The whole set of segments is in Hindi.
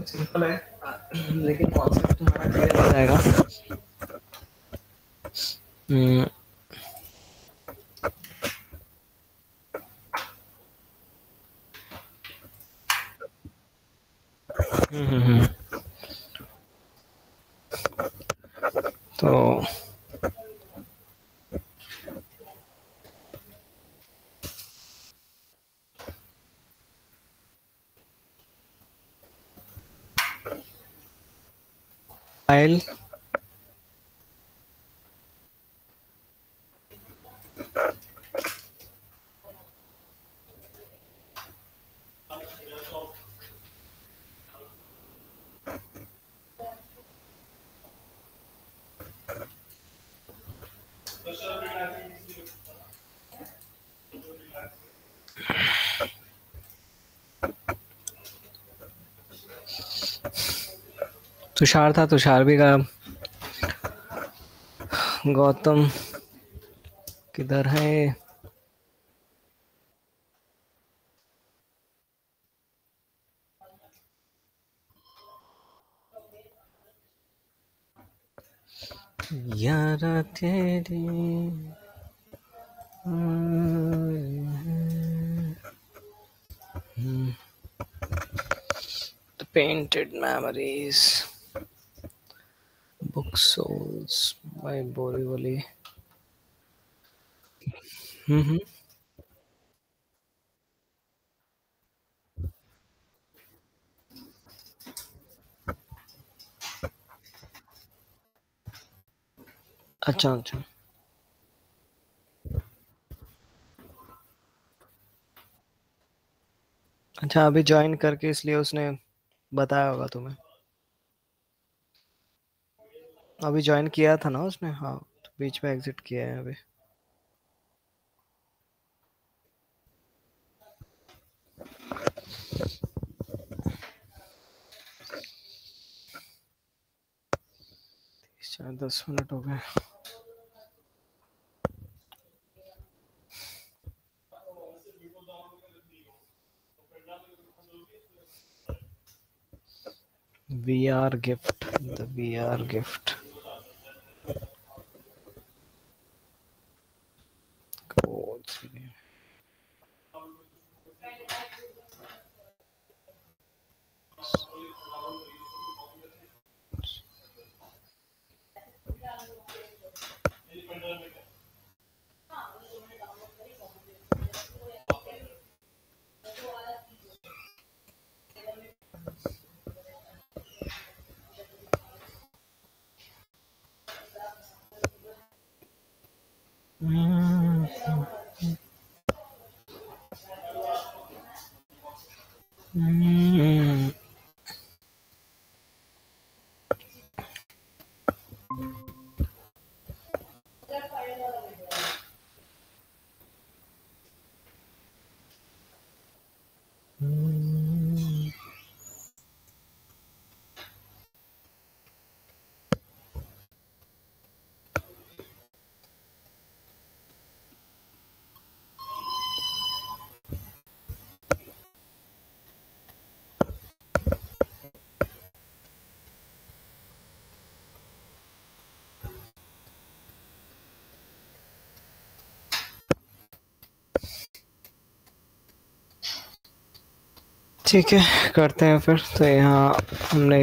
तो सिंपल है, लेकिन कॉन्सेप्ट तुम्हारा क्लियर हो जाएगा। तो फाइल तुषार था, तुषार भी का गौतम किधर है? यारा तेरी The painted memories, book souls by Borivali. अच्छा अच्छा, अच्छा अभी ज्वाइन करके इसलिए उसने बताया होगा तुम्हें। अभी ज्वाइन किया था ना उसने, हाँ तो बीच में एग्जिट किया है अभी। शायद 10 मिनट हो गए। VR gift, the VR gift. Codes. ठीक है, करते हैं फिर। तो यहाँ हमने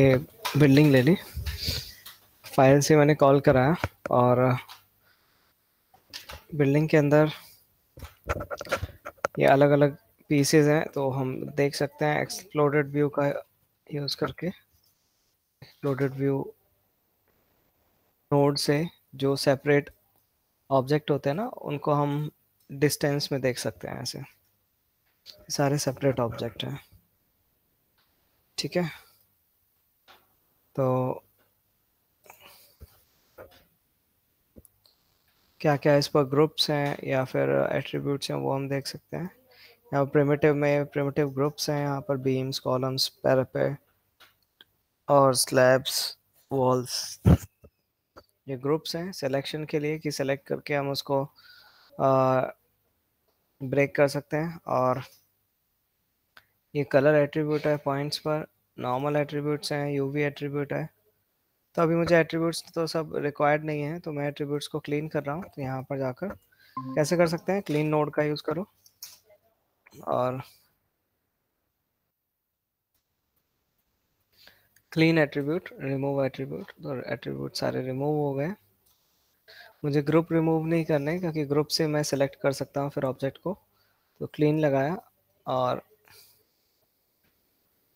बिल्डिंग ले ली, फाइल से मैंने कॉल कराया, और बिल्डिंग के अंदर ये अलग अलग पीसेज हैं, तो हम देख सकते हैं एक्सप्लोडेड व्यू का यूज़ करके। एक्सप्लोडेड व्यू नोड से जो सेपरेट ऑब्जेक्ट होते हैं ना, उनको हम डिस्टेंस में देख सकते हैं ऐसे। सारे सेपरेट ऑब्जेक्ट हैं, ठीक है। तो क्या क्या इस पर ग्रुप्स हैं या फिर एट्रीब्यूट्स हैं, वो हम देख सकते हैं। यहाँ प्रिमिटिव में प्रिमिटिव ग्रुप्स हैं, यहाँ पर बीम्स, कॉलम्स, पैरापेट और स्लैब्स, वॉल्स, ये ग्रुप्स हैं सिलेक्शन के लिए, कि सेलेक्ट करके हम उसको ब्रेक कर सकते हैं। और ये कलर एट्रीब्यूट है पॉइंट्स पर, नॉर्मल एट्रीब्यूट्स हैं, यूवी एट्रीब्यूट है। तो अभी मुझे एट्रीब्यूट्स तो सब रिक्वायर्ड नहीं है, तो मैं एट्रीब्यूट्स को क्लीन कर रहा हूँ। तो यहाँ पर जाकर कैसे कर सकते हैं, क्लीन नोड का यूज़ करो और क्लीन एट्रीब्यूट, रिमूव एट्रीब्यूट। तो एट्रीब्यूट सारे रिमूव हो गए। मुझे ग्रुप रिमूव नहीं करने, क्योंकि ग्रुप से मैं सेलेक्ट कर सकता हूँ फिर ऑब्जेक्ट को। तो क्लीन लगाया और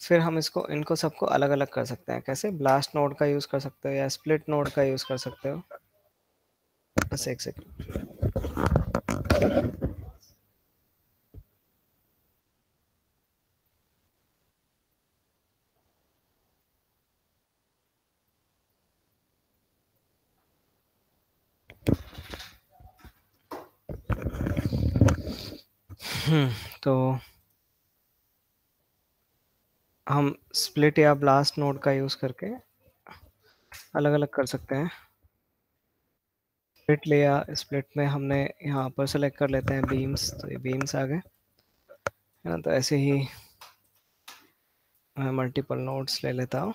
फिर हम इसको, इनको सबको अलग अलग कर सकते हैं। कैसे, ब्लास्ट नोड का यूज़ कर सकते हो या स्प्लिट नोड का यूज़ कर सकते हो। बस एक सेकंड। तो हम स्प्लिट या ब्लास्ट नोड का यूज़ करके अलग अलग कर सकते हैं। स्प्लिट लिया, स्प्लिट में हमने यहाँ पर सेलेक्ट कर लेते हैं बीम्स। तो ये बीम्स आ गए, है ना। तो ऐसे ही मैं मल्टीपल नोड्स ले लेता हूँ।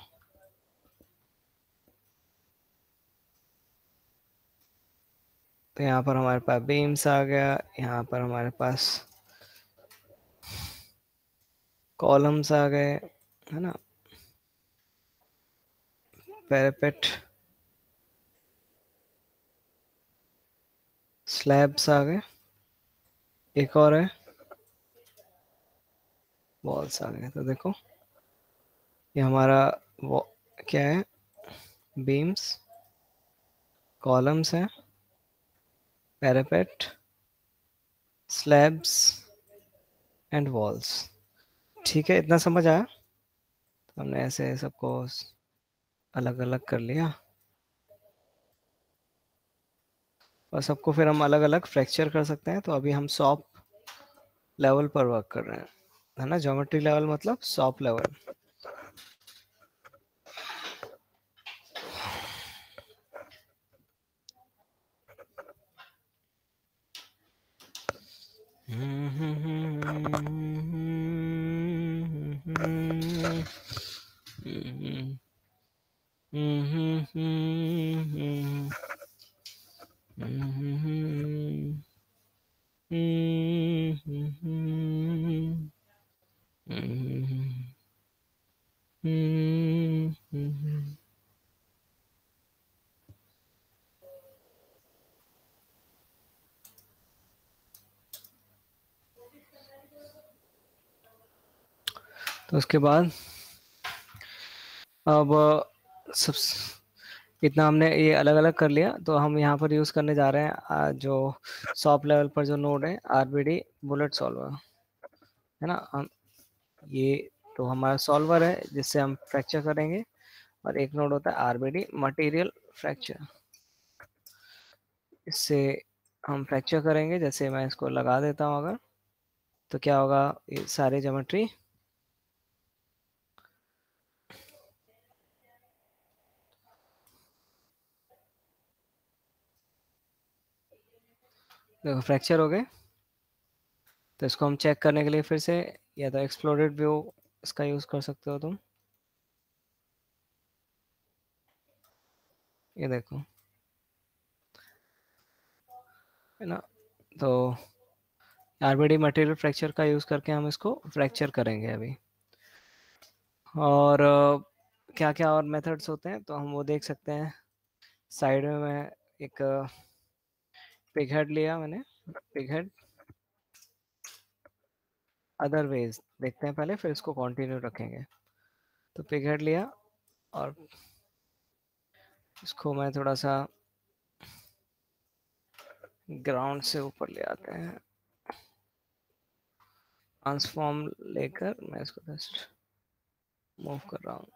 तो यहाँ पर हमारे पास बीम्स आ गया, यहाँ पर हमारे पास कॉलम्स आ गए, है ना। पैरापेट, स्लैब्स आ गए, एक और है वॉल्स आ गए। तो देखो ये हमारा वो क्या है, बीम्स, कॉलम्स हैं, पैरापेट, स्लैब्स एंड वॉल्स। ठीक है, इतना समझ आया। तो हमने ऐसे सबको अलग अलग कर लिया और सबको फिर हम अलग अलग फ्रैक्चर कर सकते हैं। तो अभी हम सॉप लेवल पर वर्क कर रहे हैं, है ना। ज्योमेट्री लेवल मतलब सॉप लेवल। तो उसके बाद अब सब इतना हमने ये अलग अलग कर लिया। तो हम यहाँ पर यूज़ करने जा रहे हैं जो सॉफ्ट लेवल पर जो नोड है, आरबीडी बुलेट सॉल्वर, है ना। हम ये, तो हमारा सॉल्वर है जिससे हम फ्रैक्चर करेंगे। और एक नोड होता है आरबीडी मटेरियल फ्रैक्चर, इससे हम फ्रैक्चर करेंगे। जैसे मैं इसको लगा देता हूँ अगर, तो क्या होगा, ये सारे ज्योमेट्री देखो फ्रैक्चर हो गए। तो इसको हम चेक करने के लिए फिर से, या तो एक्सप्लोडेड व्यू इसका यूज़ कर सकते हो तुम। ये देखो, है ना। तो आरबीडी मटेरियल फ्रैक्चर का यूज़ करके हम इसको फ्रैक्चर करेंगे अभी। और क्या क्या और मेथड्स होते हैं तो हम वो देख सकते हैं। साइड में मैं एक पिग हेड लिया मैंने, पिग हेड। अदर वेज देखते हैं पहले, फिर इसको कंटिन्यू रखेंगे। तो पिग हेड लिया और इसको मैं थोड़ा सा ग्राउंड से ऊपर ले आते हैं। ट्रांसफॉर्म लेकर मैं इसको जस्ट मूव कर रहा हूँ।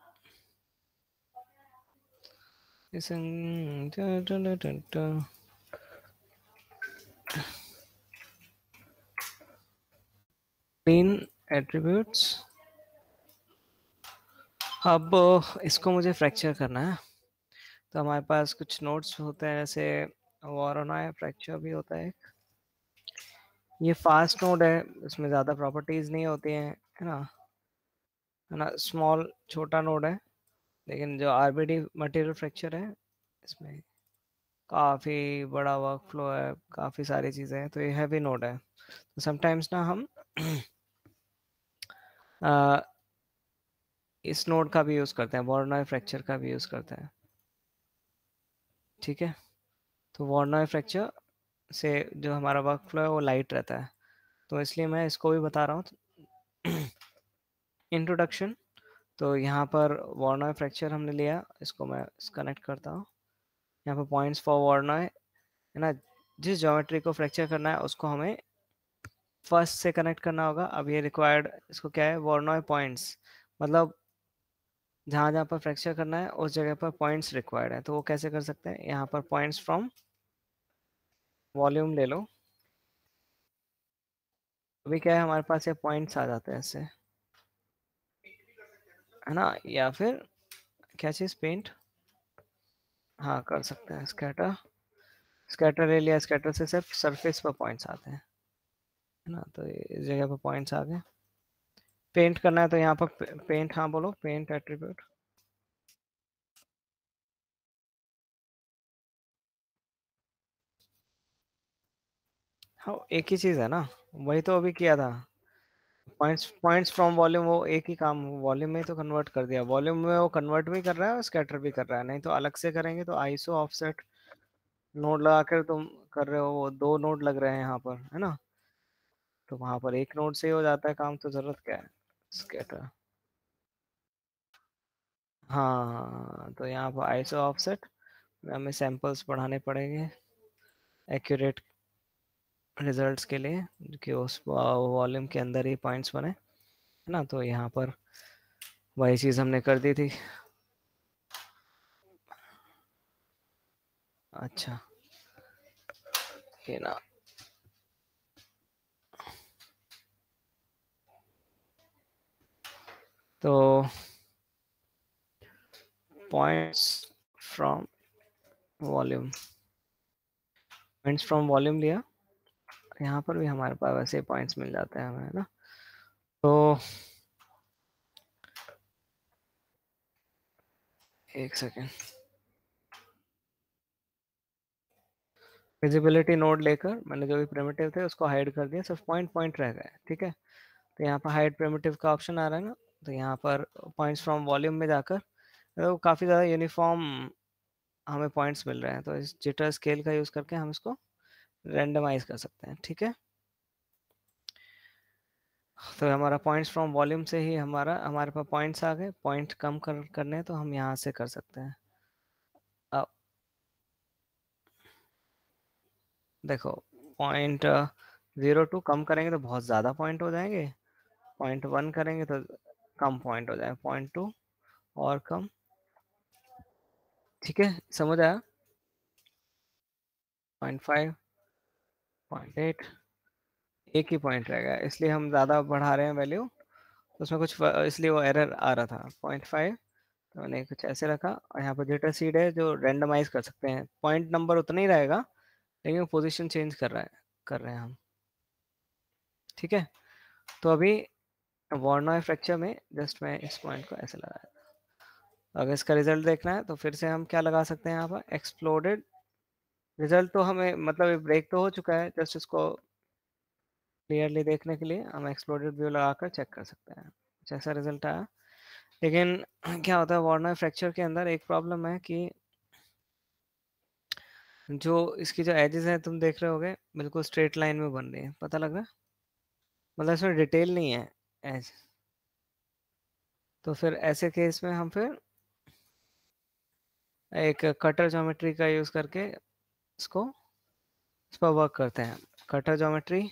Clean attributes. अब इसको मुझे फ्रैक्चर करना है। तो हमारे पास कुछ नोट्स होते हैं, जैसे वॉरोनॉय फ्रैक्चर भी होता है। ये फास्ट नोड है, इसमें ज़्यादा प्रॉपर्टीज नहीं होती हैं, है ना। है ना, स्मॉल छोटा नोड है। लेकिन जो आरबीडी मटेरियल फ्रैक्चर है, इसमें काफ़ी बड़ा वर्क फ्लो है, काफ़ी सारी चीज़ें हैं, तो ये हैवी नोड है। तो समटाइम्स ना हम अ, इस नोड का भी यूज़ करते हैं, वॉर्नॉय फ्रैक्चर का भी यूज़ करते हैं। ठीक है, तो वॉर्नॉय फ्रैक्चर से जो हमारा वर्क फ्लो है वो लाइट रहता है, तो इसलिए मैं इसको भी बता रहा हूँ। इंट्रोडक्शन। तो यहाँ पर वॉर्नॉय फ्रैक्चर हमने लिया, इसको मैं कनेक्ट करता हूँ। यहाँ पर पॉइंट्स फॉर वॉर्नॉय है ना, जिस ज्योमेट्री को फ्रैक्चर करना है उसको हमें फर्स्ट से कनेक्ट करना होगा। अब ये रिक्वायर्ड, इसको क्या है, वॉर्नॉय पॉइंट्स, मतलब जहाँ जहाँ पर फ्रैक्चर करना है उस जगह पर पॉइंट्स रिक्वायर्ड है। तो वो कैसे कर सकते हैं, यहाँ पर पॉइंट्स फ्रॉम वॉल्यूम ले लो। अभी क्या है, हमारे पास ये पॉइंट्स आ जाते हैं ऐसे, है ना, या फिर क्या चीज़, पेंट, हाँ कर सकते हैं स्कैटर। स्कैटर ले लिया, स्कैटर से सिर्फ सरफेस पर पॉइंट्स आते हैं, है ना, तो इस जगह पर पॉइंट्स आ गए। पेंट करना है तो यहाँ पर पेंट, हाँ बोलो, पेंट एट्रीब्यूट। हाँ एक ही चीज़ है ना, वही तो अभी किया था। पॉइंट्स पॉइंट्स फ्रॉम वॉल्यूम, वो एक ही काम, वॉल्यूम में तो कन्वर्ट कर दिया, वॉल्यूम में वो कन्वर्ट भी कर रहा है और स्कैटर भी कर रहा है। नहीं तो अलग से करेंगे तो आईसो ऑफसेट नोड लगा कर तुम कर रहे हो, वो दो नोड लग रहे हैं यहाँ पर, है ना, तो वहां पर एक नोड से ही हो जाता है काम, तो जरूरत क्या है स्कैटर। हाँ तो यहाँ पर आईसो ऑफसेट हमें सैंपल्स बढ़ाने पड़ेंगे एक्यूरेट रिजल्ट्स के लिए, कि उस वॉल्यूम के अंदर ही पॉइंट्स बने, है ना। तो यहाँ पर वही चीज़ हमने कर दी थी। अच्छा, ये ना, तो points from volume, points from volume लिया, यहाँ पर भी हमारे पास वैसे पॉइंट्स मिल जाते हैं हमें, है ना। तो एक सेकेंड, विजिबिलिटी नोड लेकर मैंने जो भी प्रिमिटिव थे उसको हाइड कर दिया, सिर्फ पॉइंट पॉइंट रह गए, ठीक है। तो यहाँ पर हाइड प्रिमिटिव का ऑप्शन आ रहा है ना, तो यहाँ पर पॉइंट्स फ्रॉम वॉल्यूम में जाकर तो काफ़ी ज़्यादा यूनिफॉर्म हमें पॉइंट्स मिल रहे हैं, तो इस जिटर स्केल का यूज़ करके हम इसको रेंडमाइज कर सकते हैं, ठीक है। तो हमारा पॉइंट्स फ्रॉम वॉल्यूम से ही हमारे पास पॉइंट्स आ गए, पॉइंट कम करने हैं तो हम यहाँ से कर सकते हैं। अब देखो, पॉइंट 0 2 कम करेंगे तो बहुत ज़्यादा पॉइंट हो जाएंगे, पॉइंट 1 करेंगे तो कम पॉइंट हो जाए, पॉइंट 2 और कम, ठीक है, समझ आया। पॉइंट 5, पॉइंट 8, एक ही पॉइंट रहेगा, इसलिए हम ज़्यादा बढ़ा रहे हैं वैल्यू, तो उसमें कुछ इसलिए वो एरर आ रहा था। पॉइंट 5 तो मैंने कुछ ऐसे रखा, और यहाँ पर जिटर सीड है जो रेंडमाइज कर सकते हैं, पॉइंट नंबर उतना ही रहेगा लेकिन पोजीशन चेंज कर रहे हैं हम, ठीक है। तो अभी वॉर्नॉय फ्रैक्चर में जस्ट मैं इस पॉइंट को ऐसे लगाया। अगर इसका रिजल्ट देखना है तो फिर से हम क्या लगा सकते हैं, यहाँ पर एक्सप्लोडेड रिजल्ट, तो हमें मतलब ब्रेक तो हो चुका है, जस्ट इसको क्लियरली देखने के लिए हम एक्सप्लोडेड व्यू लगाकर चेक कर सकते हैं कुछ ऐसा रिजल्ट आया। लेकिन क्या होता है, वार्नर फ्रैक्चर के अंदर एक प्रॉब्लम है कि जो इसकी जो एजेस हैं तुम देख रहे होगे बिल्कुल स्ट्रेट लाइन में बन रही है, पता लग रहा है, मतलब इसमें डिटेल नहीं है एज। तो फिर ऐसे केस में हम फिर एक कटर ज्योमेट्री का यूज करके इसको इस पर वर्क करते हैं। कटर ज्योमेट्री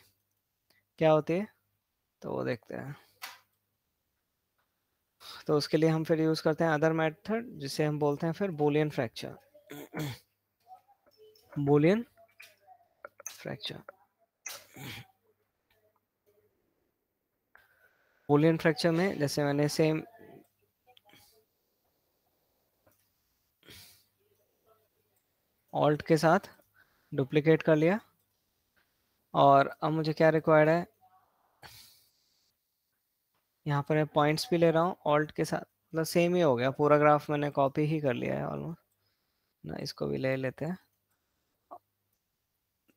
क्या होती है तो वो देखते हैं। तो उसके लिए हम फिर यूज करते हैं अदर मेथड, जिसे हम बोलते हैं फिर Boolean fracture. Boolean fracture, Boolean fracture में जैसे मैंने सेम ऑल्ट के साथ डुप्लीकेट कर लिया, और अब मुझे क्या रिक्वायर्ड है, यहाँ पर मैं पॉइंट्स भी ले रहा हूँ ऑल्ट के साथ, मतलब सेम ही हो गया, पूरा ग्राफ मैंने कॉपी ही कर लिया है ऑलमोस्ट ना। इसको भी ले लेते हैं,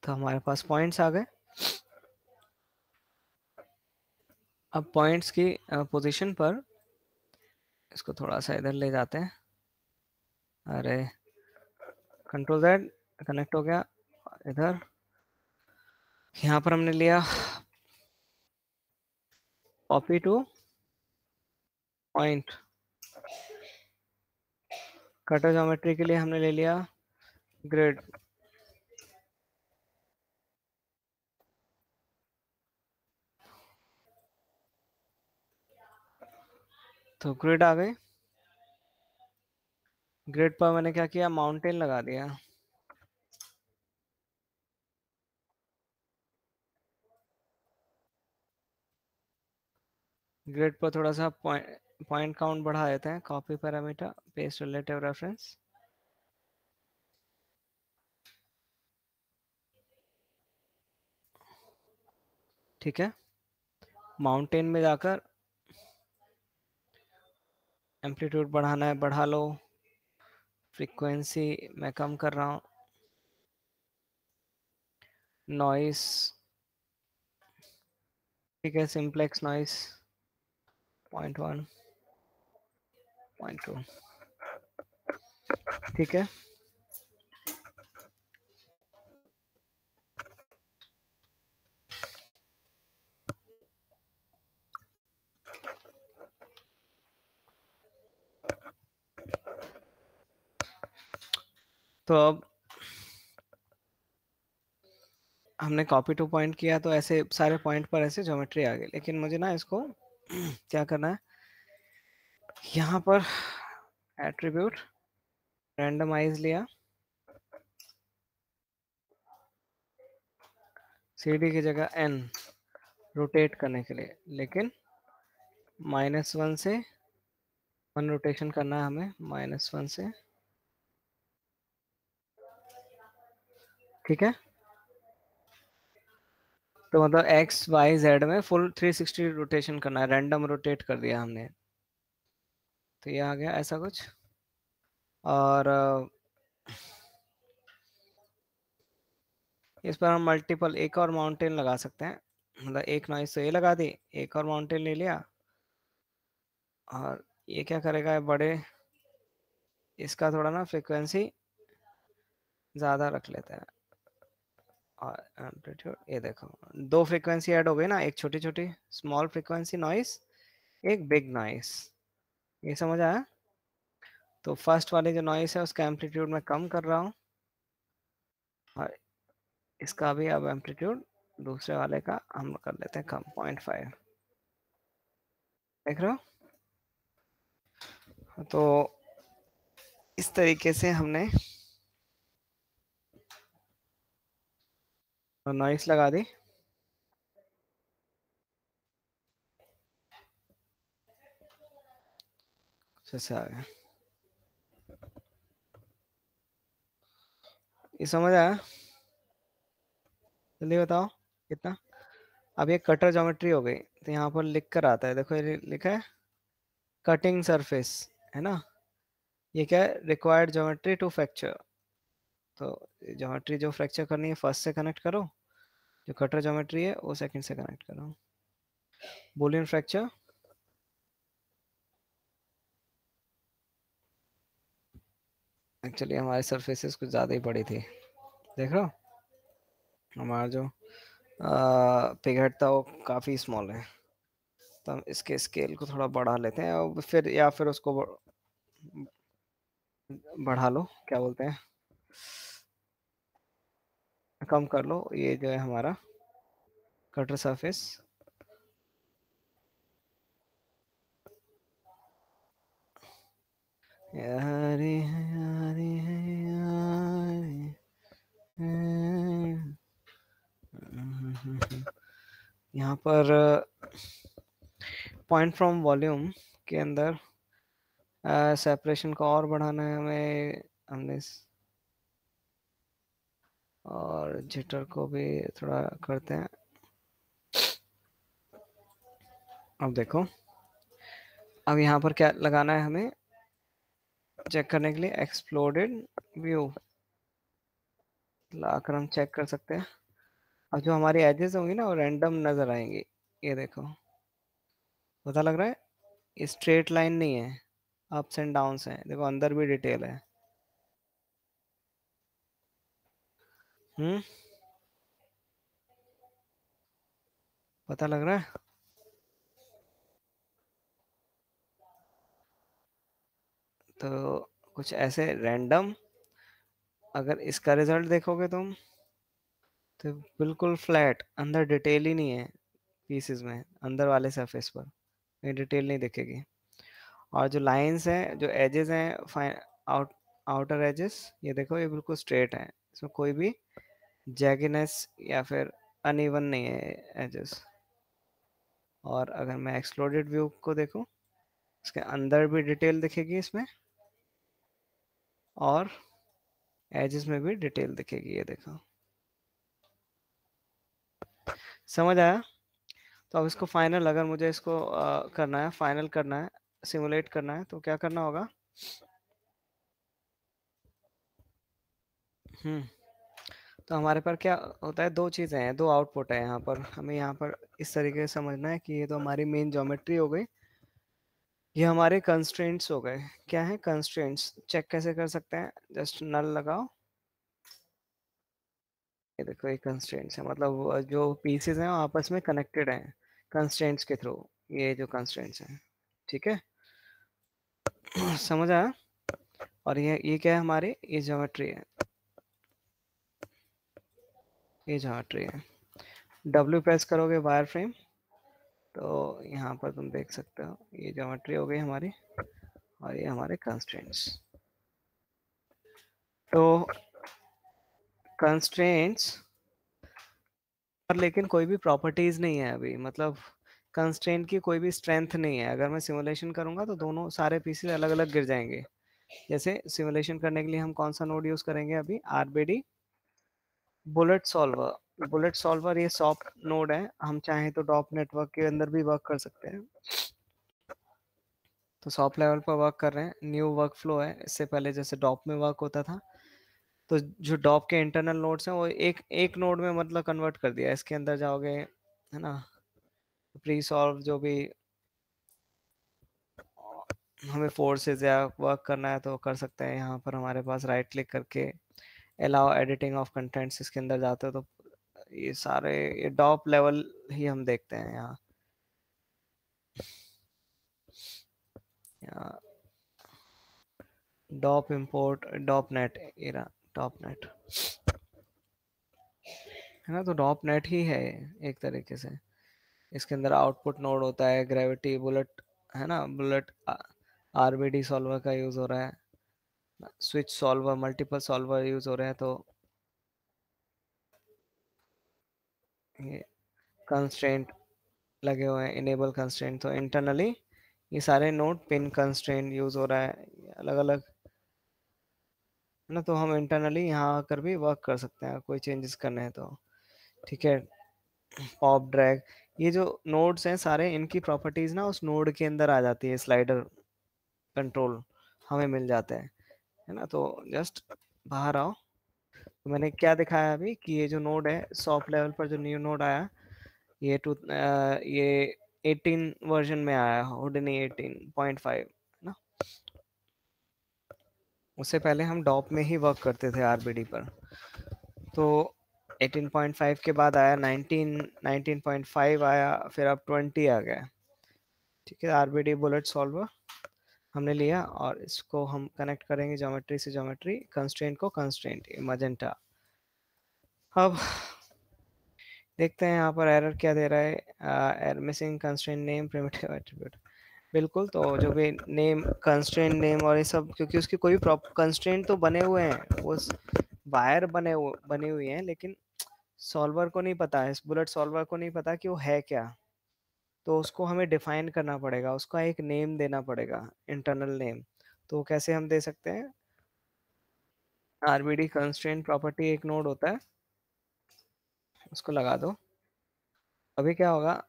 तो हमारे पास पॉइंट्स आ गए। अब पॉइंट्स की पोजीशन पर इसको थोड़ा सा इधर ले जाते हैं। अरे कंट्रोल Z, कनेक्ट हो गया इधर। यहाँ पर हमने लिया copy two point. Cutter geometry के लिए हमने ले लिया ग्रिड। तो ग्रिड आ गई। ग्रिड पर मैंने क्या किया, माउंटेन लगा दिया। ग्रिड पर थोड़ा सा पॉइंट काउंट बढ़ा देते हैं। Copy parameter, paste relative reference. ठीक है, माउंटेन में जाकर एम्पलीट्यूड बढ़ाना है बढ़ा लो, फ्रीक्वेंसी मैं कम कर रहा हूँ, नॉइस ठीक है, सिंप्लेक्स नॉइस 0.1 0.2 ठीक है। तो अब हमने कॉपी टू पॉइंट किया, तो ऐसे सारे पॉइंट पर ऐसे ज्योमेट्री आ गई, लेकिन मुझे ना इसको क्या करना है, यहाँ पर एट्रीब्यूट रैंडमाइज लिया, CD की जगह N रोटेट करने के लिए, लेकिन -1 से 1 रोटेशन करना है हमें, -1 से। ठीक है, तो मतलब XYZ में फुल 360 रोटेशन करना है, रैंडम रोटेट कर दिया हमने। तो ये आ गया ऐसा कुछ। और इस पर हम मल्टीपल एक और माउंटेन लगा सकते हैं, मतलब एक नॉइस तो ये लगा दी, एक और माउंटेन ले लिया, और ये क्या करेगा, बड़े इसका थोड़ा ना फ्रिक्वेंसी ज़्यादा रख लेते हैं। और एम्पलीट्यूड ये देखो, दो फ्रिक्वेंसी ऐड हो गई ना, एक छोटी छोटी स्मॉल फ्रिक्वेंसी नॉइस, एक बिग नॉइस। ये समझ आया। तो फर्स्ट वाली जो नॉइस है उसका एम्पलीट्यूड मैं कम कर रहा हूँ, और इसका भी अब एम्पलीट्यूड दूसरे वाले का हम कर लेते हैं कम, 0.5। देख रहे हो, तो इस तरीके से हमने नॉइस लगा दी। जैसे आ गया, ये समझ आया, जल्दी बताओ कितना। अब ये कटर ज्योमेट्री हो गई, तो यहाँ पर लिख कर आता है, देखो ये लिखा है कटिंग सरफेस, है ना। ये क्या है, रिक्वायर्ड ज्योमेट्री टू फ्रैक्चर। तो ज्योमेट्री जो फ्रैक्चर करनी है फर्स्ट से कनेक्ट करो, जो कटर ज्योमेट्री है वो सेकंड से कनेक्ट करो। बूलियन फ्रैक्चर, एक्चुअली हमारी सरफेसेस कुछ ज़्यादा ही बड़ी थी, देख रहे हो, हमारा जो पिगहेड था वो काफ़ी स्मॉल है। तो हम इसके स्केल को थोड़ा बढ़ा लेते हैं, और फिर या फिर उसको बढ़ा लो, क्या बोलते हैं, कम कर लो, ये जो है हमारा कटर सरफेस। यारी है यारी है यारी है। यहाँ पर पॉइंट फ्रॉम वॉल्यूम के अंदर सेपरेशन को और बढ़ाना है हमें, हमने और जिटर को भी थोड़ा करते हैं। अब देखो, अब यहाँ पर क्या लगाना है हमें चेक करने के लिए, एक्सप्लोडेड व्यू लाकर हम चेक कर सकते हैं। अब जो हमारी एजेस होंगी ना वो रैंडम नजर आएंगी। ये देखो, पता लग रहा है, ये स्ट्रेट लाइन नहीं है, अप्स एंड डाउन्स हैं। देखो अंदर भी डिटेल है। हम्म, पता लग रहा है। तो कुछ ऐसे रैंडम, अगर इसका रिजल्ट देखोगे तुम तो बिल्कुल फ्लैट, अंदर डिटेल ही नहीं है पीसेस में, अंदर वाले सरफेस पर कहीं डिटेल नहीं दिखेगी। और जो लाइंस हैं, जो एजेस हैं, फाइन आउट आउटर एजेस, ये देखो ये बिल्कुल स्ट्रेट है, इसमें कोई भी जैगिनेस या फिर अनइवन नहीं है एजेस। और अगर मैं एक्सप्लोडेड व्यू को देखूं, इसके अंदर भी डिटेल दिखेगी इसमें, और एजेस में भी डिटेल दिखेगी। ये देखो, समझ आया। तो अब इसको फाइनल, अगर मुझे इसको करना है, फाइनल करना है, सिमुलेट करना है, तो क्या करना होगा। हम्म, तो हमारे पर क्या होता है, दो चीज़ें हैं, दो आउटपुट है यहाँ पर। हमें यहाँ पर इस तरीके से समझना है कि ये तो हमारी मेन ज्योमेट्री हो गई, ये हमारे कंस्ट्रेंट्स हो गए। क्या है कंस्ट्रेंट्स, चेक कैसे कर सकते हैं, जस्ट नल लगाओ। ये देखो ये कंस्ट्रेंट्स है, मतलब वो जो पीसेस हैं वो आपस में कनेक्टेड हैं कंस्ट्रेंट्स के थ्रू। ये जो कंस्ट्रेंट्स हैं, ठीक है। समझ आया। और ये क्या है, हमारी ये ज्योमेट्री है, ये ज्योमेट्री है। डब्ल्यू प्रेस करोगे वायर फ्रेम, तो यहाँ पर तुम देख सकते हो ये ज्योमेट्री हो गई हमारी, और ये हमारे कंस्ट्रेंट्स। तो कंस्ट्रेंट्स पर लेकिन कोई भी प्रॉपर्टीज नहीं है अभी, मतलब कंस्ट्रेंट की कोई भी स्ट्रेंथ नहीं है। अगर मैं सिमुलेशन करूंगा तो दोनों सारे पीसेस अलग अलग गिर जाएंगे। जैसे सिमुलेशन करने के लिए हम कौन सा नोड यूज करेंगे अभी, RBD bullet solver. Bullet solver ये सॉफ्ट नोड है, हम चाहें तो डॉप नेटवर्क के अंदर भी वर्क कर सकते हैं। तो सॉफ्ट लेवल पर वर्क कर रहे हैं, न्यू वर्क फ्लो है। इससे पहले जैसे डॉप में वर्क होता था, तो जो डॉप के इंटरनल नोड्स हैं वो एक एक नोड में मतलब कन्वर्ट कर दिया। इसके अंदर जाओगे, है ना, प्री सॉल्व जो भी हमें फोर्सेस या वर्क करना है तो कर सकते हैं। यहाँ पर हमारे पास राइट क्लिक करके अलाउ एडिटिंग ऑफ कंटेंट्स, इसके अंदर जाते हो तो ये सारे, ये डॉप लेवल ही हम देखते हैं यहाँ। यहाँ डॉप इंपोर्ट डॉप नेट एरा, डॉप नेट है ना, तो डॉप नेट ही है एक तरीके से। इसके अंदर आउटपुट नोड होता है, ग्रेविटी बुलेट, है ना, बुलेट आरबीडी सॉल्वर का यूज हो रहा है, switch solver, multiple solver use हो रहे हैं। तो ये कंस्ट्रेंट लगे हुए हैं, इनेबल कंस्ट्रेंट, तो इंटरनली ये सारे नोड पिन कंस्ट्रेंट यूज हो रहा है अलग अलग, है ना। तो हम इंटरनली यहाँ आकर भी वर्क कर सकते हैं कोई चेंजेस करने हैं तो, ठीक है। पॉप ड्रैग, ये जो नोड्स हैं सारे, इनकी प्रॉपर्टीज ना उस नोड के अंदर आ जाती है, स्लाइडर कंट्रोल हमें मिल जाते हैं, है ना। तो जस्ट बाहर आओ, तो मैंने क्या दिखाया अभी कि ये जो नोड है सॉफ्ट लेवल पर, जो न्यू नोड आया, ये 18 वर्जन में आया, हुडनी 18.5, है ना। उससे पहले हम डॉप में ही वर्क करते थे आरबीडी पर। तो 18.5 के बाद आया 19.5 आया, फिर अब 20 आ गया, ठीक है। आरबीडी बुलेट सॉल्वर हमने लिया, और इसको हम कनेक्ट करेंगे ज्योमेट्री से ज्योमेट्री, कंस्ट्रेंट को कंस्ट्रेंट, मजेंटा। अब देखते हैं यहाँ पर एरर क्या दे रहा है, error missing constraint name primitive attribute. बिल्कुल, तो जो भी नेम कंस्ट्रेंट नेम और ये सब, क्योंकि उसकी कोई भी कंस्ट्रेंट तो बने हुए हैं, वो वायर बनी हुई है, लेकिन सॉल्वर को नहीं पता है, इस बुलेट सॉल्वर को नहीं पता कि वो है क्या। तो उसको हमें डिफाइन करना पड़ेगा, उसका एक नेम देना पड़ेगा, इंटरनल नेम। तो कैसे हम दे सकते हैं, आरबीडी कंस्ट्रेंट प्रॉपर्टी एक नोड होता है, उसको लगा दो। अभी क्या होगा,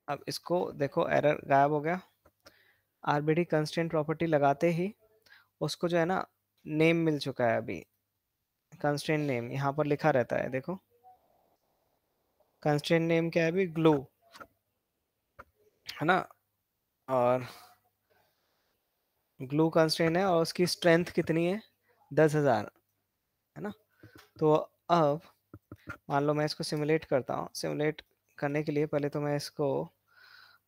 अब इसको देखो, एरर गायब हो गया। आरबीडी कंस्ट्रेंट प्रॉपर्टी लगाते ही उसको जो है ना नेम मिल चुका है अभी। कंस्ट्रेंट नेम यहाँ पर लिखा रहता है, देखो कंस्ट्रेंट नेम क्या है अभी, ग्लू, है ना। और ग्लू कंस्ट्रेंट है और उसकी स्ट्रेंथ कितनी है, 10,000, है ना। तो अब मान लो मैं इसको सिमुलेट करता हूँ। सिमुलेट करने के लिए पहले तो मैं इसको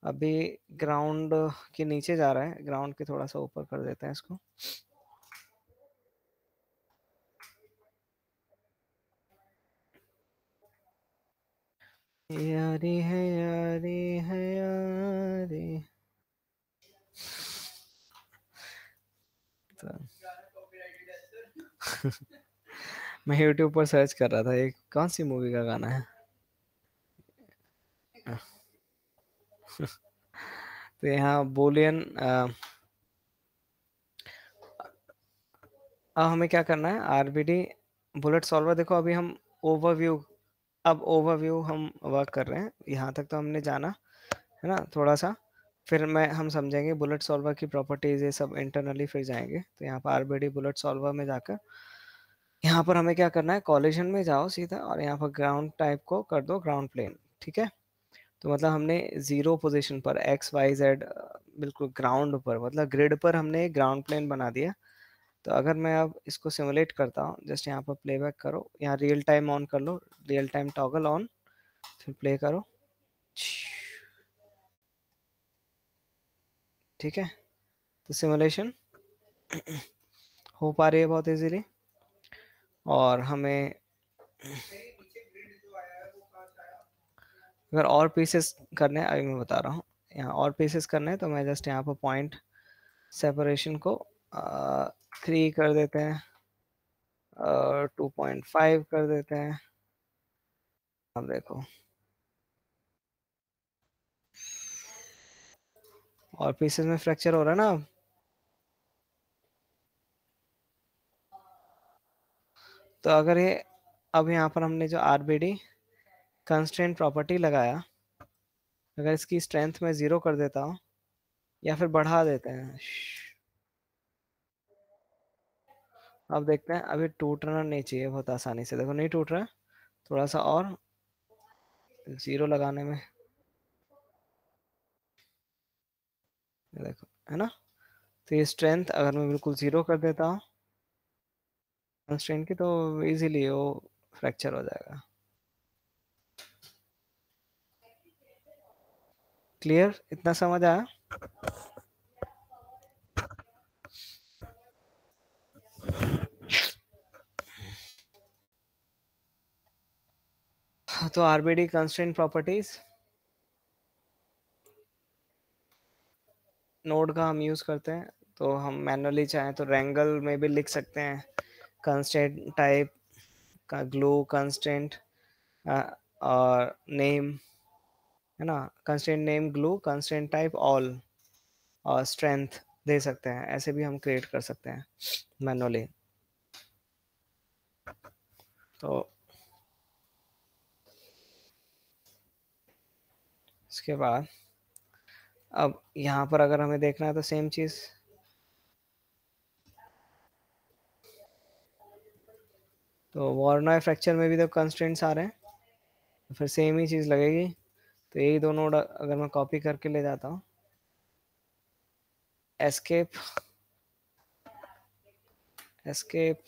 अभी ग्राउंड के नीचे जा रहा है, ग्राउंड के थोड़ा सा ऊपर कर देते हैं इसको। यारी है यारी है यारी। तो मैं यूट्यूब पर सर्च कर रहा था ये कौन सी मूवी का गाना है। तो यहाँ बोलियन, अब हमें क्या करना है, आरबीडी बुलेट सॉल्वर। देखो अभी हम ओवरव्यू, अब ओवरव्यू हम वर्क कर रहे हैं, यहाँ तक तो हमने जाना, है ना, थोड़ा सा। फिर मैं हम समझेंगे बुलेट सॉल्वर की प्रॉपर्टीज, ये सब इंटरनली फिर जाएंगे। तो यहाँ पर आरबीडी बुलेट सॉल्वर में जाकर यहाँ पर हमें क्या करना है, कॉलिजन में जाओ सीधा और यहाँ पर ग्राउंड टाइप को कर दो ग्राउंड प्लेन, ठीक है। तो मतलब हमने जीरो पोजीशन पर एक्स वाई जेड, बिल्कुल ग्राउंड पर, मतलब ग्रिड पर हमने ग्राउंड प्लेन बना दिया। तो अगर मैं अब इसको सिमुलेट करता हूँ, जस्ट यहाँ पर प्लेबैक करो, यहाँ रियल टाइम ऑन कर लो, रियल टाइम टॉगल ऑन, फिर प्ले करो, ठीक है। तो सिमुलेशन हो पा रही है बहुत इजीली। और हमें अगर और पीसेस करने हैं, अभी मैं बता रहा हूँ, यहाँ और पीसेस करने हैं तो मैं जस्ट यहाँ पर पॉइंट सेपरेशन को 3 कर देते हैं और 2.5 कर देते हैं। अब देखो और पीसेस में फ्रैक्चर हो रहा है ना अब। तो अगर ये, अब यहाँ पर हमने जो आरबीडी कंस्ट्रेंट प्रॉपर्टी लगाया, अगर इसकी स्ट्रेंथ में 0 कर देता हूँ या फिर बढ़ा देते हैं, अब देखते हैं, अभी टूटना नहीं चाहिए बहुत आसानी से, देखो नहीं टूट रहा है, थोड़ा सा और 0 लगाने में, ये देखो, है ना। तो ये स्ट्रेंथ अगर मैं बिल्कुल 0 कर देता हूँ कंस्ट्रेंट की, तो इजीली वो फ्रैक्चर हो जाएगा। क्लियर, इतना समझ आया। तो आरबीडी कंस्ट्रेंट प्रॉपर्टीज नोड का हम यूज करते हैं। तो हम मैनुअली चाहें तो रेंगल में भी लिख सकते हैं, कंस्ट्रेंट टाइप का ग्लू कंस्ट्रेंट और नेम, है ना, constraint name glue constraint type all, और स्ट्रेंथ दे सकते हैं, ऐसे भी हम क्रिएट कर सकते हैं मैनुअली। तो इसके बाद अब यहाँ पर अगर हमें देखना है तो सेम चीज़, तो वॉर्नॉय फ्रैक्चर में भी तो कंस्ट्रेंट्स आ रहे हैं, तो फिर सेम ही चीज़ लगेगी। तो यही दो नोड अगर मैं कॉपी करके ले जाता हूँ, एस्केप, एस्केप,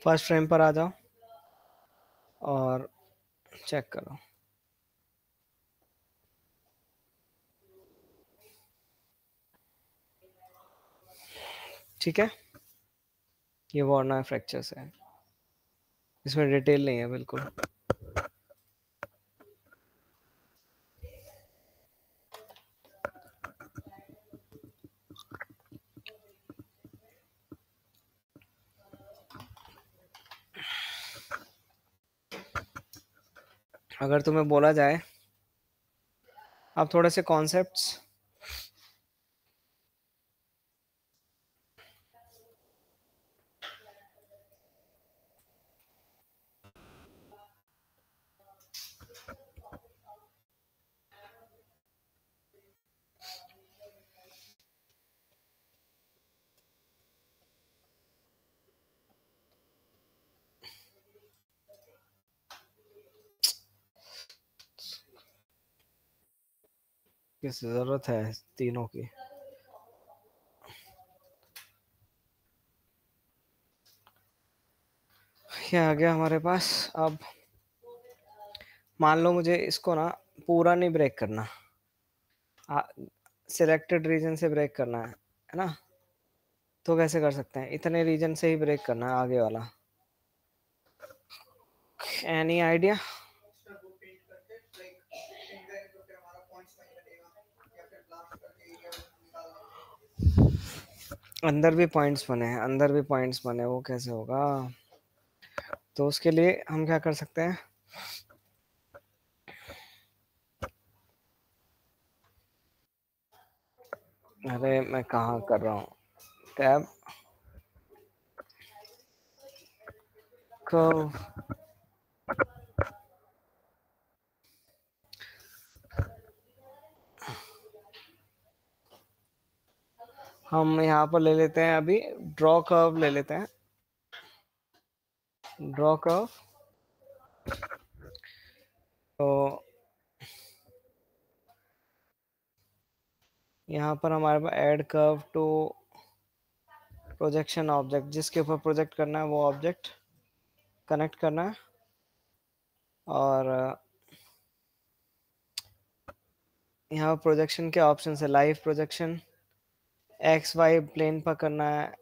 फर्स्ट फ्रेम पर आ जाओ और चेक करो, ठीक है। ये वॉर्नॉय फ्रैक्चर्स है, इसमें डिटेल नहीं है बिल्कुल। अगर तुम्हें बोला जाए, अब थोड़े से कॉन्सेप्ट्स। किस जरूरत है तीनों की? ये आ गया हमारे पास। अब मान लो मुझे इसको ना पूरा नहीं ब्रेक करना, सिलेक्टेड रीजन से ब्रेक करना है ना? तो कैसे कर सकते हैं? इतने रीजन से ही ब्रेक करना है आगे वाला। Any idea? अंदर भी पॉइंट्स बने हैं, अंदर भी पॉइंट्स बने, वो कैसे होगा? तो उसके लिए हम क्या कर सकते हैं? अरे मैं कहाँ कर रहा हूँ, टैब, कर्व। हम यहाँ पर ले लेते हैं अभी, ड्रॉ कर्व ले लेते हैं, ड्रॉ कर्व। तो यहाँ पर हमारे पास add curve to projection object, जिसके ऊपर प्रोजेक्ट करना है वो ऑब्जेक्ट कनेक्ट करना है। और यहाँ प्रोजेक्शन के ऑप्शन है, live projection, X Y plane पर करना है,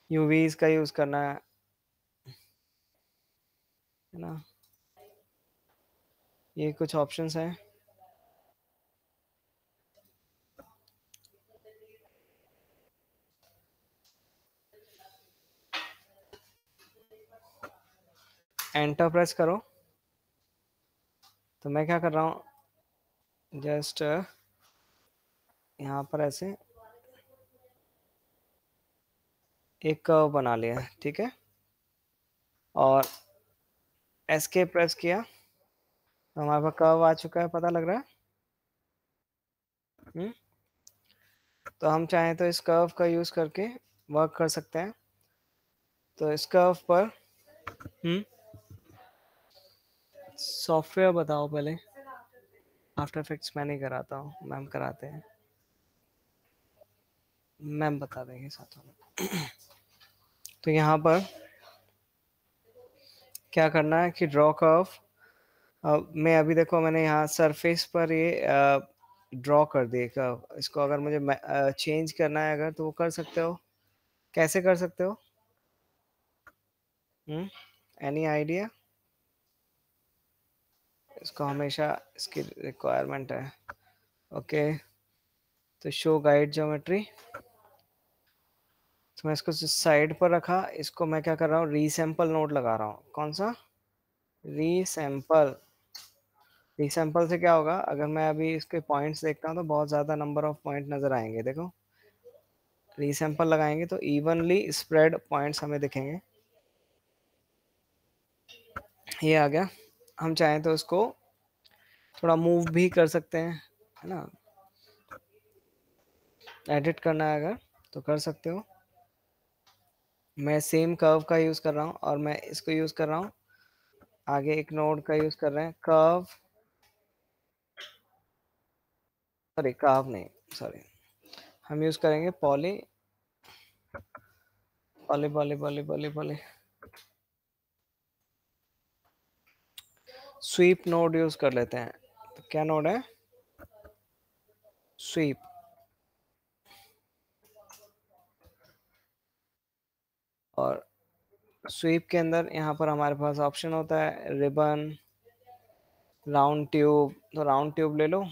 यूवीज का यूज करना है ना? ये कुछ ऑप्शंस हैं। एंटर प्रेस करो। तो मैं क्या कर रहा हूँ, जस्ट यहाँ पर ऐसे एक कर्व बना लिया है, ठीक है? और एस्केप प्रेस किया तो हमारे पास कर्व आ चुका है, पता लग रहा है? हम्म। तो हम चाहें तो इस कर्व का यूज करके वर्क कर सकते हैं। तो इस कर्व पर सॉफ्टवेयर बताओ पहले। आफ्टर इफेक्ट्स मैं नहीं कराता हूँ, मैम कराते हैं, मैम बता देंगे साथ में। तो यहाँ पर क्या करना है कि ड्रॉ कर्व, मैं अभी देखो मैंने यहाँ सरफेस पर ये ड्रॉ कर दिए कर्व। इसको अगर मुझे चेंज करना है अगर, तो वो कर सकते हो। कैसे कर सकते हो? Any idea? इसको हमेशा इसकी रिक्वायरमेंट है। ओके, तो शो गाइड ज्योमेट्री। तो मैं इसको साइड पर रखा, इसको मैं क्या कर रहा हूँ, रीसैंपल नोड लगा रहा हूँ। कौन सा? रीसैंपल। रीसैंपल से क्या होगा, अगर मैं अभी इसके पॉइंट्स देखता हूँ तो बहुत ज़्यादा नंबर ऑफ पॉइंट नज़र आएंगे, देखो। रीसैंपल लगाएंगे तो इवनली स्प्रेड पॉइंट्स हमें दिखेंगे। ये आ गया। हम चाहें तो इसको थोड़ा मूव भी कर सकते हैं, है ना? एडिट करना है अगर तो कर सकते हो। मैं सेम कर्व का यूज़ कर रहा हूँ और मैं इसको यूज़ कर रहा हूँ, आगे एक नोड का यूज़ कर रहे हैं, कर्व, सॉरी कर्व नहीं, सॉरी, हम यूज़ करेंगे poly poly poly poly poly poly sweep node use कर लेते हैं। तो क्या नोड है? स्वीप। और स्वीप के अंदर यहाँ पर हमारे पास ऑप्शन होता है रिबन, राउंड ट्यूब। तो राउंड ट्यूब ले लो,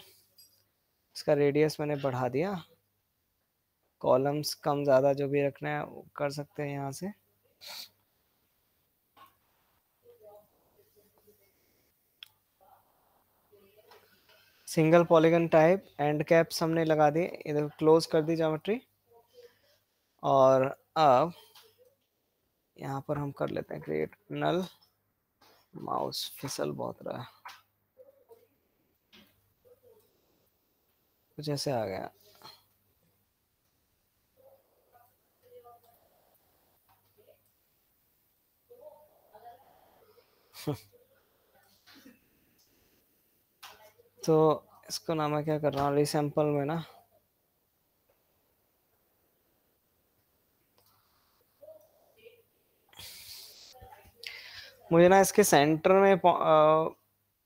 इसका रेडियस मैंने बढ़ा दिया। कॉलम्स कम ज़्यादा जो भी रखना है वो कर सकते हैं यहाँ से। Single polygon type and caps हमने लगा दिए, इधर क्लोज कर दी ज्योमेट्री। और अब यहाँ पर हम कर लेते हैं क्रिएट नल। माउस फिसल बहुत रहा है, कुछ ऐसे आ गया। तो इसको ना मैं क्या कर रहा हूँ, रिसैम्पल में ना मुझे ना इसके सेंटर में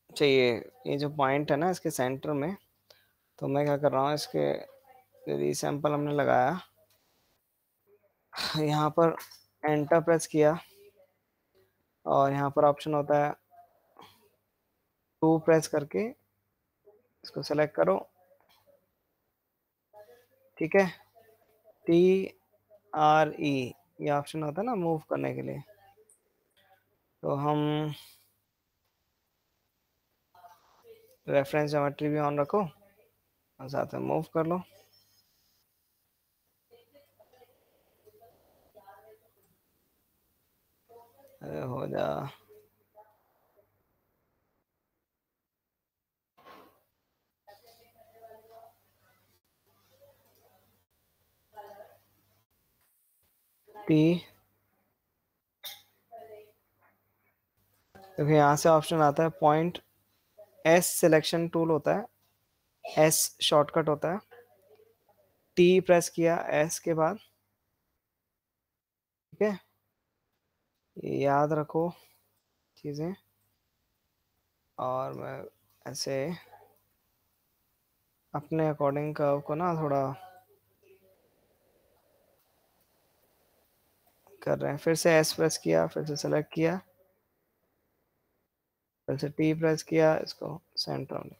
चाहिए, ये जो पॉइंट है ना इसके सेंटर में। तो मैं क्या कर रहा हूँ, इसके रिसैम्पल हमने लगाया, यहाँ पर एंटर प्रेस किया और यहाँ पर ऑप्शन होता है टू, प्रेस करके इसको सेलेक्ट करो। ठीक है, टी आर ई ये ऑप्शन होता है ना मूव करने के लिए। तो हम रेफरेंस ज्योमेट्री भी ऑन रखो और साथ में मूव कर लो। अरे हो जा। पी, देखो यहाँ से ऑप्शन आता है पॉइंट, एस सिलेक्शन टूल होता है, एस शॉर्टकट होता है, टी प्रेस किया एस के बाद। ठीक है, ये याद रखो चीज़ें। और मैं ऐसे अपने अकॉर्डिंग कर्व को ना थोड़ा कर रहे हैं। फिर से एस प्रेस किया, फिर से सेलेक्ट किया, फिर से टी प्रेस किया, इसको सेंटर में।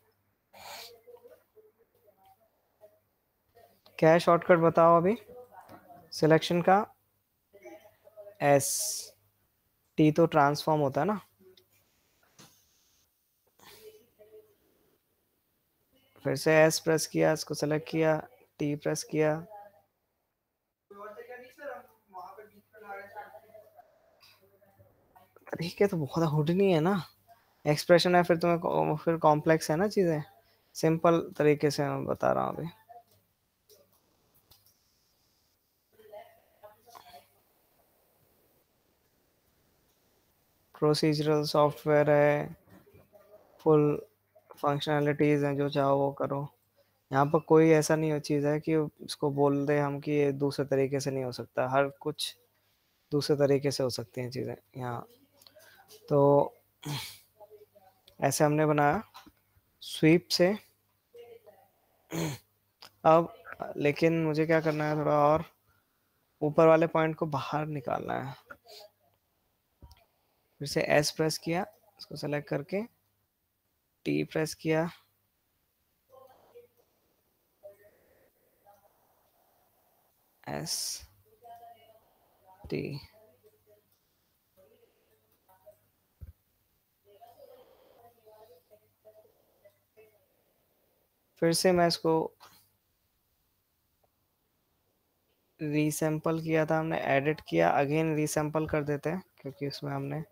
क्या है शॉर्टकट बताओ अभी सिलेक्शन का? एस, टी तो ट्रांसफॉर्म होता है ना। फिर से एस प्रेस किया, इसको सेलेक्ट किया, टी प्रेस किया। तरीके तो बहुत हुड नहीं है ना, एक्सप्रेशन है, फिर तुम्हें फिर कॉम्प्लेक्स है ना चीज़ें। सिंपल तरीके से मैं बता रहा हूँ अभी। प्रोसीजरल सॉफ्टवेयर है, फुल फंक्शनैलिटीज़ हैं, जो चाहो वो करो। यहाँ पर कोई ऐसा नहीं हो चीज़ है कि उसको बोल दे हम कि ये दूसरे तरीके से नहीं हो सकता, हर कुछ दूसरे तरीके से हो सकती हैं चीज़ें यहाँ। तो ऐसे हमने बनाया स्वीप से। अब लेकिन मुझे क्या करना है, थोड़ा और ऊपर वाले पॉइंट को बाहर निकालना है। फिर से एस प्रेस किया, इसको सेलेक्ट करके टी प्रेस किया, एस टी। फिर से मैं इसको रीसैंपल किया था हमने, एडिट किया, अगेन रीसैंपल कर देते हैं क्योंकि उसमें हमने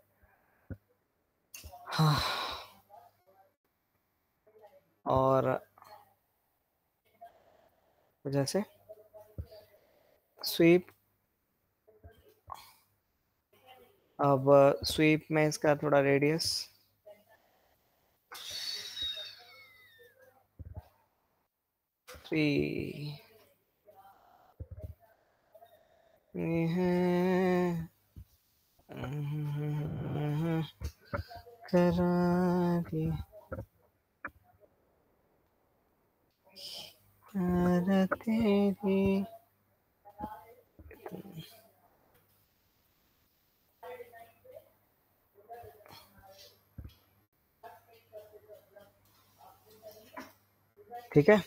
हाँ। और जैसे स्वीप, अब स्वीप में इसका थोड़ा रेडियस, थ्री है करारी प्यार तेरी। ठीक है,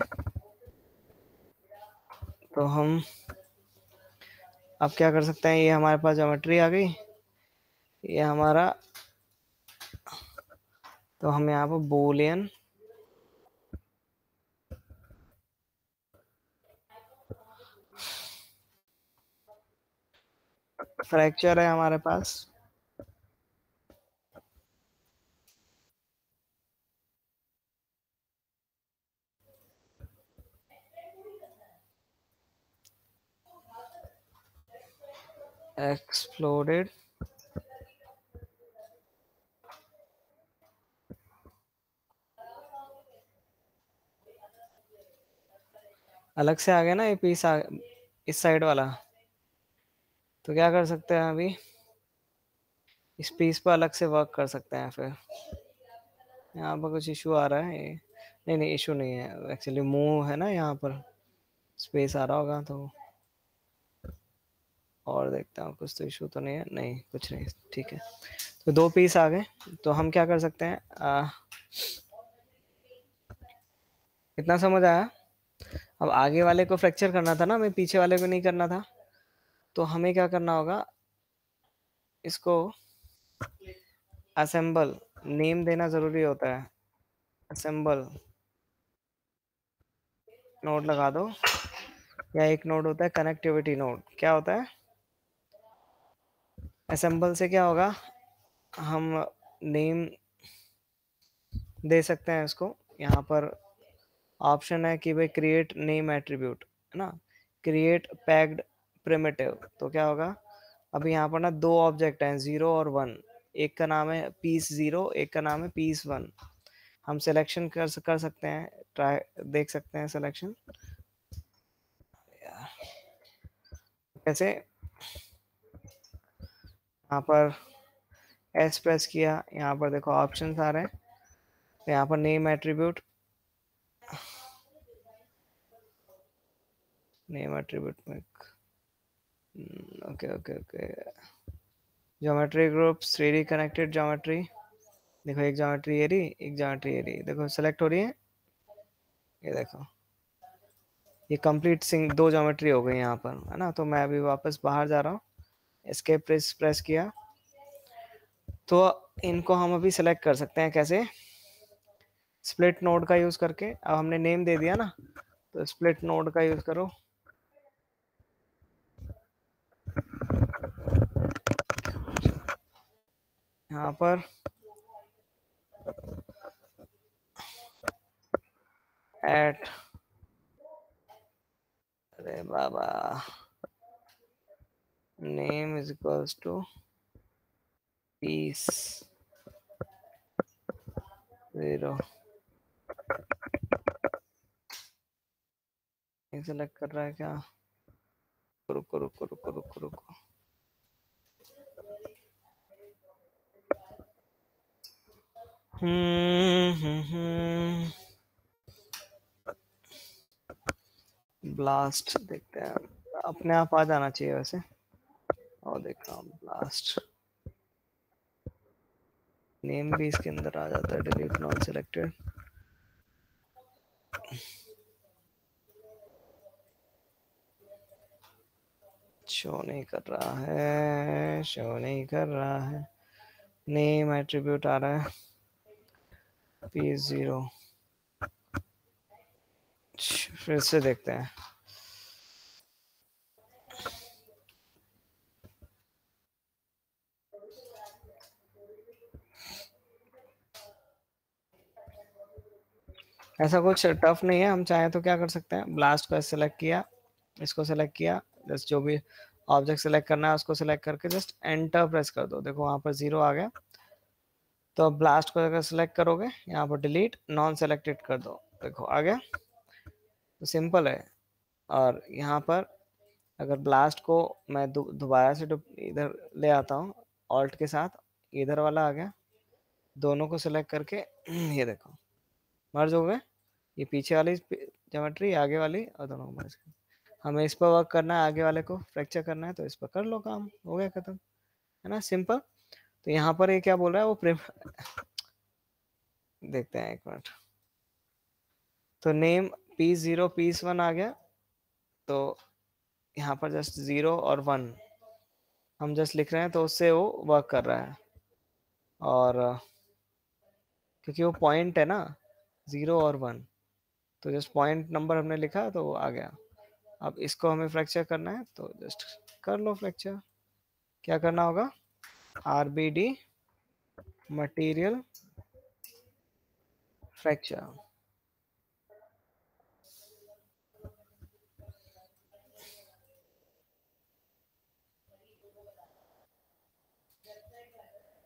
तो हम अब क्या कर सकते हैं, ये हमारे पास ज्योमेट्री आ गई, ये हमारा। तो हम यहाँ पर बोलियन फ्रैक्चर है हमारे पास, एक्सप्लोडेड, अलग से आ गया ना ये पीस इस साइड वाला। तो क्या कर सकते हैं अभी, इस पीस पर अलग से वर्क कर सकते हैं फिर। यहाँ पर कुछ इशू आ रहा है नहीं नहीं, इशू नहीं है एक्चुअली, मूव है ना यहाँ पर, स्पेस आ रहा होगा तो। और देखता हूँ कुछ तो इशू तो नहीं है, नहीं कुछ नहीं, ठीक है। तो दो पीस आ गए, तो हम क्या कर सकते हैं, इतना समझ आया। अब आगे वाले को फ्रैक्चर करना था ना, हमें पीछे वाले को नहीं करना था। तो हमें क्या करना होगा, इसको असेंबल, नेम देना जरूरी होता है। असेंबल नोड लगा दो, या एक नोड होता है कनेक्टिविटी नोड। क्या होता है असेंबल से, क्या होगा, हम नेम दे सकते हैं इसको। यहाँ पर ऑप्शन है कि भाई क्रिएट नेम एट्रीब्यूट, है ना, क्रिएट पैक्ड प्रिमिटिव। तो क्या होगा, अभी यहाँ पर ना दो ऑब्जेक्ट हैं, जीरो और वन। एक का नाम है पीस जीरो, एक का नाम है पीस वन। हम सिलेक्शन कर सकते हैं, ट्राई देख सकते हैं सिलेक्शन कैसे। यहाँ पर एस प्रेस किया, यहाँ पर देखो ऑप्शन आ रहे हैं। तो यहाँ पर नेम एट्रीब्यूट, नेम एट्रीब्यूट में okay okay okay, geometry groups, 3D connected geometry. देखो एक ज्योमेट्री ये रही, एक ज्योमेट्री ये रही, देखो सेलेक्ट हो रही है। ये देखो, ये कंप्लीट सिंग दो ज्योमेट्री हो गई यहाँ पर, है ना। तो मैं अभी वापस बाहर जा रहा हूँ, एस्केप प्रेस प्रेस किया। तो इनको हम अभी सेलेक्ट कर सकते हैं कैसे, स्प्लिट नोड का यूज करके। अब हमने नेम दे दिया ना, तो स्प्लिट नोड का यूज करो। यहाँ पर एट, अरे बाबा, name is equals to piece zero, select कर रहा है क्या, रुको रुको रुको रुको रुको। ब्लास्ट देखते हैं, अपने आप आ जाना चाहिए वैसे। और देख रहा हूँ ब्लास्ट, नेम भी इसके अंदर आ जाता है, डिलीट नॉन सिलेक्टेड। शो नहीं कर रहा है, शो नहीं कर रहा है, नेम एट्रीब्यूट आ रहा है पी जीरो। फिर से देखते हैं, ऐसा कुछ टफ नहीं है। हम चाहे तो क्या कर सकते हैं, ब्लास्ट को सेलेक्ट किया, इसको सेलेक्ट किया, जस्ट जो भी ऑब्जेक्ट सेलेक्ट करना है उसको सेलेक्ट करके जस्ट एंटर प्रेस कर दो। देखो वहां पर जीरो आ गया। तो अब ब्लास्ट को अगर सेलेक्ट करोगे, यहाँ पर डिलीट नॉन सेलेक्टेड कर दो, देखो आ गया। तो सिंपल है। और यहाँ पर अगर ब्लास्ट को मैं दोबारा से इधर ले आता हूँ ऑल्ट के साथ, इधर वाला आ गया, दोनों को सिलेक्ट करके ये देखो मर्ज हो गए। ये पीछे वाली ज्योमेट्री, आगे वाली, और दोनों को मर्ज कर। हमें इस पर वर्क करना है, आगे वाले को फ्रैक्चर करना है, तो इस पर कर लो, काम हो गया खत्म, है ना, सिंपल। तो यहाँ पर ये क्या बोल रहा है वो प्रेम, देखते हैं एक मिनट। तो name piece zero piece one आ गया। तो यहाँ पर जस्ट जीरो और वन हम जस्ट लिख रहे हैं, तो उससे वो वर्क कर रहा है। और क्योंकि वो पॉइंट है ना, जीरो और वन, तो जस्ट पॉइंट नंबर हमने लिखा तो वो आ गया। अब इसको हमें फ्रैक्चर करना है, तो जस्ट कर लो फ्रैक्चर। क्या करना होगा? RBD material fracture.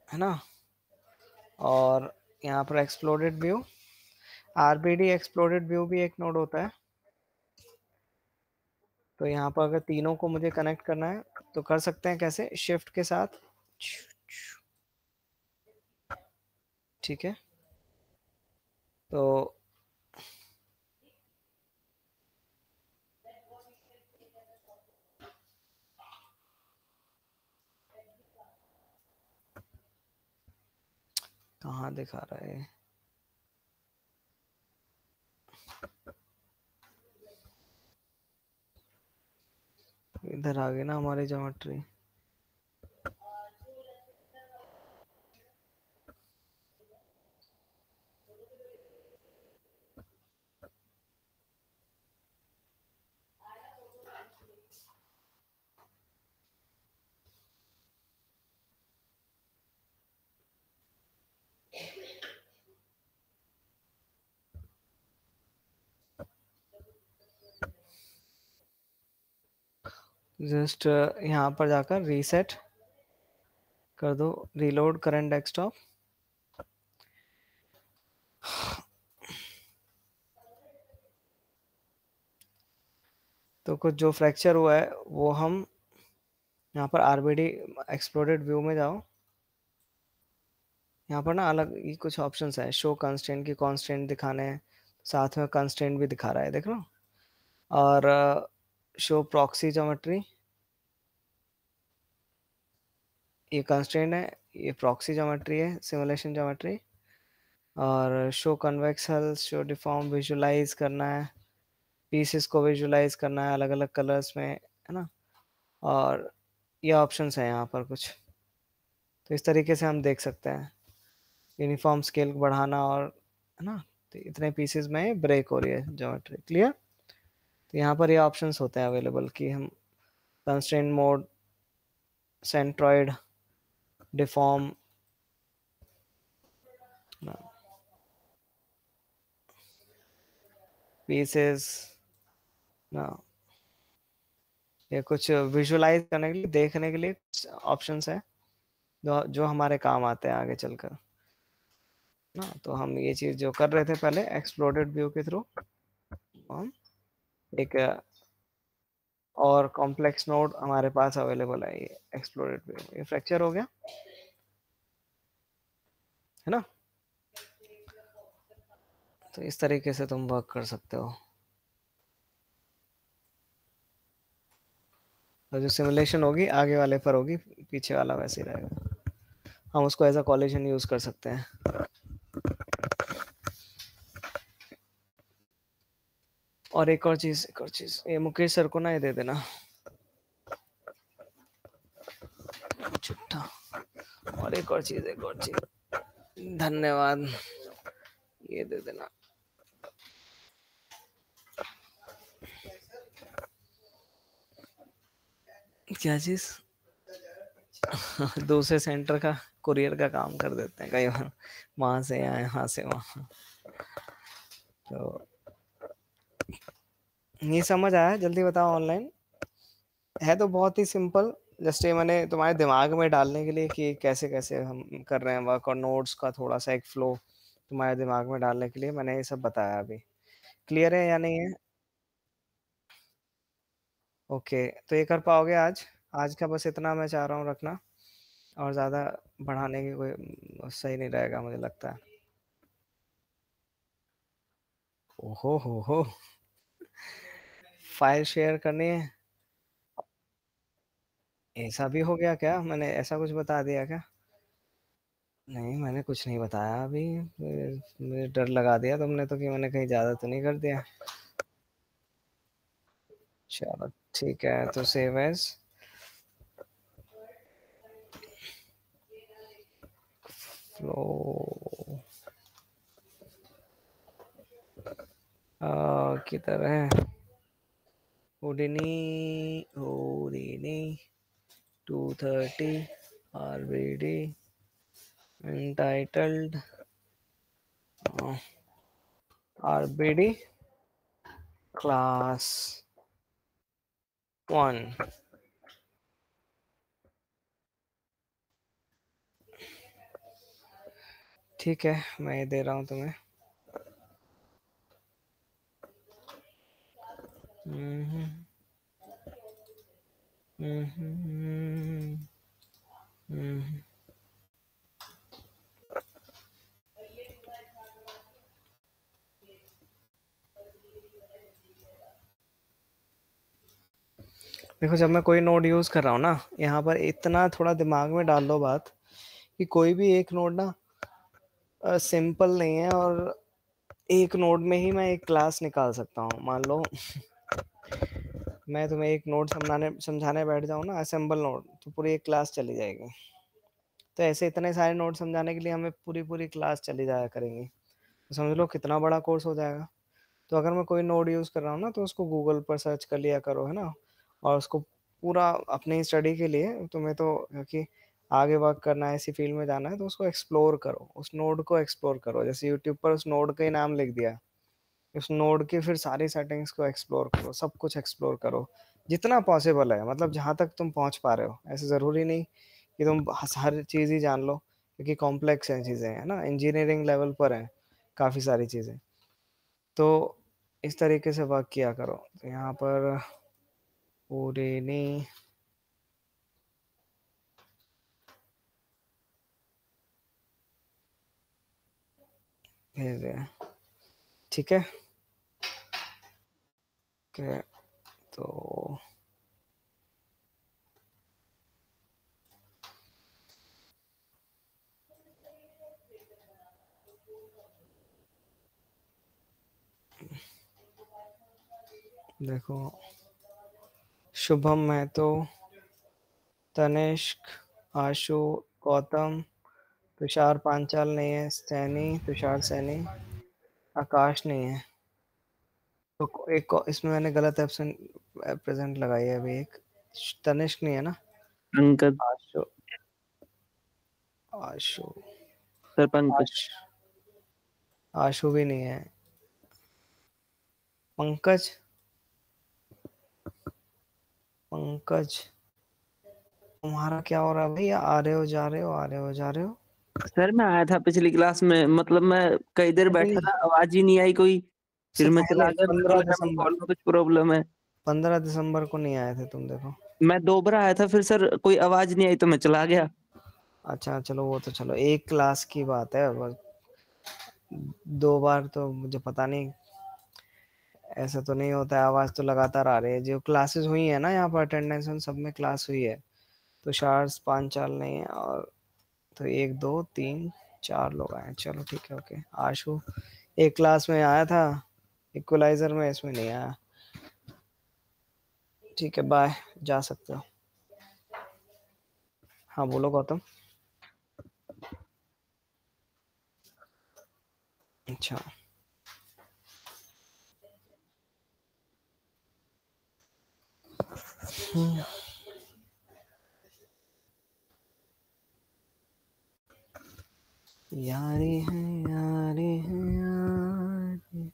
है ना? और यहाँ पर exploded view, RBD exploded view भी एक नोड होता है। तो यहाँ पर अगर तीनों को मुझे कनेक्ट करना है तो कर सकते हैं कैसे? शिफ्ट के साथ। ठीक है, तो कहाँ दिखा रहा है? इधर आ गई ना हमारी ज्योमेट्री। जस्ट यहाँ पर जाकर रीसेट कर दो, रीलोड करंट डेस्कटॉप। तो कुछ जो फ्रैक्चर हुआ है वो हम यहाँ पर आरबीडी एक्सप्लोडेड व्यू में जाओ। यहाँ पर ना अलग ही कुछ ऑप्शंस है, शो कंस्ट्रेंट की कंस्ट्रेंट दिखाने हैं, साथ में कंस्ट्रेंट भी दिखा रहा है, देख लो। और शो प्रॉक्सी ज्योमेट्री, ये कंस्ट्रेंट है, ये प्रॉक्सी ज्योमेट्री है, सिमुलेशन ज्योमेट्री। और शो कन्वेक्स हल, शो डिफॉर्म, विजुलाइज करना है, पीसेस को विजुलाइज करना है अलग अलग कलर्स में, है ना? और ये ऑप्शंस हैं यहाँ पर कुछ। तो इस तरीके से हम देख सकते हैं यूनिफॉर्म स्केल बढ़ाना, और है ना? तो इतने पीसेस में ब्रेक हो रही है ज्योमेट्री, क्लियर? तो यहाँ पर ये ऑप्शंस होते हैं अवेलेबल कि हम constraint mode, centroid, deform, pieces ना, ये कुछ विजुलाइज करने के लिए, देखने के लिए कुछ ऑप्शंस है जो जो हमारे काम आते हैं आगे चलकर ना। तो हम ये चीज जो कर रहे थे पहले एक्सप्लोडेड व्यू के थ्रू, हम एक और कॉम्प्लेक्स नोड हमारे पास अवेलेबल है, ये एक्सप्लोडेड व्यू, ये फ्रैक्चर हो गया, है ना? तो इस तरीके से तुम वर्क कर सकते हो। तो जो सिमुलेशन होगी आगे वाले पर होगी, पीछे वाला वैसे ही रहेगा। हम उसको एज अ कॉलिजन यूज कर सकते हैं। और एक और चीज, एक और चीज, ये मुकेश सर को ना ये दे देना चिट्ठा। और एक और चीज, एक और चीज, धन्यवाद, ये दे देना। क्या चीज? दूसरे सेंटर का कुरियर का काम कर देते हैं कई बार, वहां से यहाँ, यहाँ से वहां। तो ये समझ आया? जल्दी बताओ। ऑनलाइन है तो बहुत ही सिंपल, जस्ट ये मैंने तुम्हारे दिमाग में डालने के लिए कि कैसे कैसे हम कर रहे हैं वर्क, और नोट्स का थोड़ा सा एक फ्लो तुम्हारे दिमाग में डालने के लिए मैंने ये सब बताया अभी। क्लियर है या नहीं है? ओके, तो ये कर पाओगे आज? आज का बस इतना मैं चाह रहा हूँ रखना, और ज़्यादा बढ़ाने की कोई सही नहीं रहेगा मुझे लगता है। ओहो हो, फाइल शेयर करनी है? ऐसा भी हो गया क्या? मैंने ऐसा कुछ बता दिया क्या? नहीं, मैंने कुछ नहीं बताया अभी। मुझे डर लगा दिया तुमने तो कि मैंने कहीं ज़्यादा तो नहीं कर दिया। चलो ठीक है, तो सेव एज, फ्लो की तरह, होडिनी होडिनी 230 RBD entitled RBD class 1। ठीक है, मैं ये दे रहा हूँ तुम्हें। देखो, जब मैं कोई नोड यूज कर रहा हूँ ना, यहाँ पर इतना थोड़ा दिमाग में डाल लो बात कि कोई भी एक नोड ना सिंपल नहीं है, और एक नोड में ही मैं एक क्लास निकाल सकता हूँ। मान लो मैं तुम्हें एक नोड समझाने बैठ जाऊँ ना, असेंबल नोड, तो पूरी एक क्लास चली जाएगी। तो ऐसे इतने सारे नोड समझाने के लिए हमें पूरी पूरी क्लास चली जाया करेंगी, तो समझ लो कितना बड़ा कोर्स हो जाएगा। तो अगर मैं कोई नोड यूज़ कर रहा हूँ ना, तो उसको गूगल पर सर्च कर लिया करो, है ना। और उसको पूरा अपनी स्टडी के लिए तुम्हें तो, क्योंकि आगे वर्क करना है, इसी फील्ड में जाना है, तो उसको एक्सप्लोर करो, उस नोड को एक्सप्लोर करो। जैसे यूट्यूब पर उस नोड का ही नाम लिख दिया, उस नोड की फिर सारी सेटिंग्स को एक्सप्लोर करो, सब कुछ एक्सप्लोर करो जितना पॉसिबल है, मतलब जहाँ तक तुम पहुँच पा रहे हो। ऐसे ज़रूरी नहीं कि तुम हर चीज़ ही जान लो, क्योंकि कॉम्प्लेक्स हैं चीज़ें, है ना, इंजीनियरिंग लेवल पर हैं काफ़ी सारी चीज़ें। तो इस तरीके से वर्क किया करो। तो यहाँ पर पूरे नहीं भेज रहे हैं, ठीक है। ओके, तो देखो, शुभम महतो, तनिष्क, आशु, गौतम, तुषार पांचाल नहीं है, सैनी, तुषार सैनी, आकाश नहीं है। तो इसमें मैंने गलत एब्सेंट प्रेजेंट लगाई है अभी एक। तनिष्क नहीं है ना। पंकज। आशु, आशु, सर पंकज। आशु भी नहीं है। पंकज, पंकज, तुम्हारा क्या हो रहा है भैया? आ रहे हो जा रहे हो, आ रहे हो जा रहे हो। सर मैं आया था पिछली क्लास में, मतलब मैं कई देर अरे बैठा था, आवाज ही नहीं आई कोई। उससे फिर मैं चला पहले गया, फिर पंद्रह लगा मेरे दिसंबर कॉल में कुछ प्रॉब्लम है। 15 दिसंबर को नहीं आए थे तुम, देखो। मैं 2 बार आया था, फिर सर कोई आवाज नहीं आई तो मैं चला गया। अच्छा चलो, वो तो चलो, एक क्लास की बात है बस। 2 बार तो मुझे पता नहीं, ऐसा तो नहीं होता है। आवाज तो लगातार आ रही है, जो क्लासेस हुई है ना यहाँ पर, अटेंडेंस उन सब में क्लास हुई है। तो शार्स 5 चाल नहीं है, और तो 1 2 3 4 लोग आए हैं। चलो ठीक है, ओके। आशु एक क्लास में आया था, इक्वलाइजर में, इसमें नहीं आया। ठीक है, बाय, जा सकते हो। हाँ बोलो गौतम। अच्छा, यारी है, यारी है, यारी।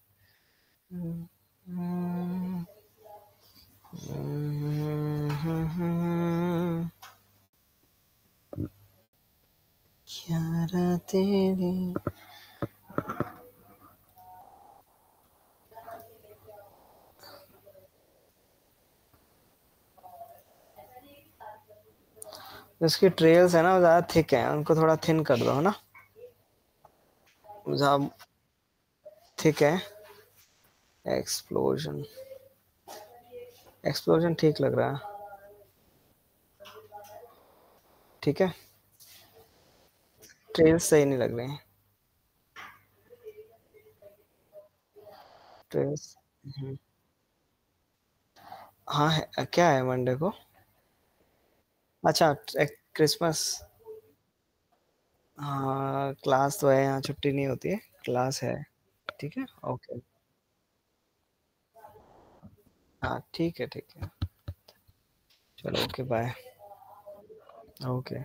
यारा तेरी। इसकी ट्रेल्स है ना, वो ज्यादा थिक है, उनको थोड़ा थिन कर दो, है ना। ज्यादा थिक है। एक्सप्लोजन, एक्सप्लोजन ठीक लग रहा है, ठीक है। ट्रेल्स सही नहीं लग रहे हैं, ट्रेल्स। हाँ है, क्या है मंडे को? अच्छा, क्रिसमस। हाँ क्लास तो है, यहाँ छुट्टी नहीं होती है, क्लास है। ठीक है, ओके। हाँ ठीक है, ठीक है। चलो, ओके, बाय। ओके।